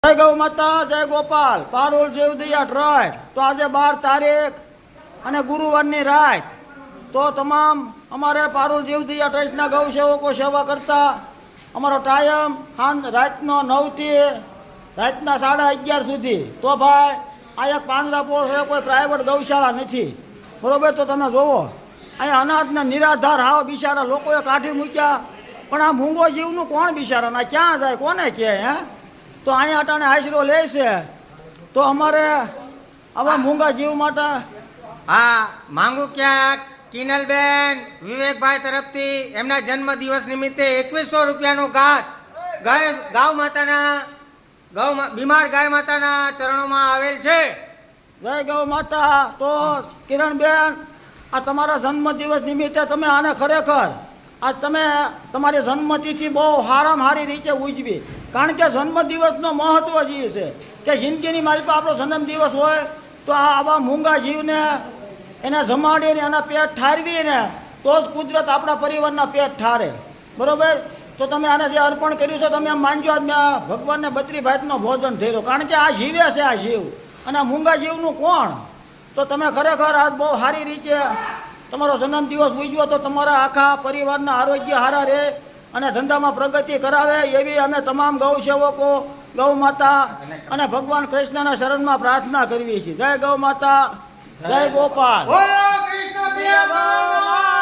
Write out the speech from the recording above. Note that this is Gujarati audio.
જય ગૌ માતા, જય ગોપાલ. પારુલ જીવદયા ટ્રસ્ટ તો આજે 12 તારીખ અને ગુરુવારની રાત તો તમામ અમારે પારુલ જીવદયા ટ્રસ્ટના ગૌ સેવકો સેવા કરતા અમારો ટાઈમ રાતનો 9 થી રાતના 11:30 સુધી. તો ભાઈ આ એક પાંજરાપોળ છે, કોઈ પ્રાઇવેટ ગૌશાળા નથી, બરોબર? તો તમે જોવો અહીંયા અનાજના નિરાધાર હાવ બિચારા લોકોએ કાઢી મૂક્યા. પણ આ મૂંગો જીવનું કોણ બિચારાના ક્યાં જાય, કોને કહે? હે તો અહીંયા અટાણે આશરો લે છે. તો અમારે આવા મૂંગા જીવ માટે હા માંગુ ક્યાંક કિનલબેન વિવેકભાઈ તરફથી એમના જન્મ દિવસ નિમિત્તે 2100 રૂપિયાનું ગાય માતાના બીમાર ગાય માતાના ચરણોમાં આવેલ છે. જય ગૌ માતા. તો કિરણબેન, આ તમારા જન્મ દિવસ નિમિત્તે તમે આને ખરેખર આજ તમે તમારી જન્મતિથિ બહુ સારામાં સારી રીતે ઉજવી. કારણ કે જન્મદિવસનો મહત્વ જે છે કે જિંદગીની મારી પર આપણો જન્મદિવસ હોય તો આવા મૂંગા જીવને એને જમાડીને એના પેટ ઠારવીને તો જ કુદરત આપણા પરિવારના પેટ ઠારે, બરાબર? તો તમે આને જે અર્પણ કર્યું છે તમે એમ માનજો આજ મેં ભગવાનને 32 ભાતનો ભોજન થયેલો. કારણ કે આ જીવે છે, આ જીવ. અને આ મૂંગા જીવનું કોણ? તો તમે ખરેખર આજ બહુ સારી રીતે તમારો જન્મદિવસ ઉજવો તો તમારા આખા પરિવારના આરોગ્ય સારા રહે અને ધંધામાં પ્રગતિ કરાવે એવી અમે તમામ ગૌ સેવકો, ગૌ માતા અને ભગવાન કૃષ્ણના શરણમાં પ્રાર્થના કરવી છે. જય ગૌ માતા, જય ગોપાલ. બોલો કૃષ્ણ પ્રિય ભગવાન.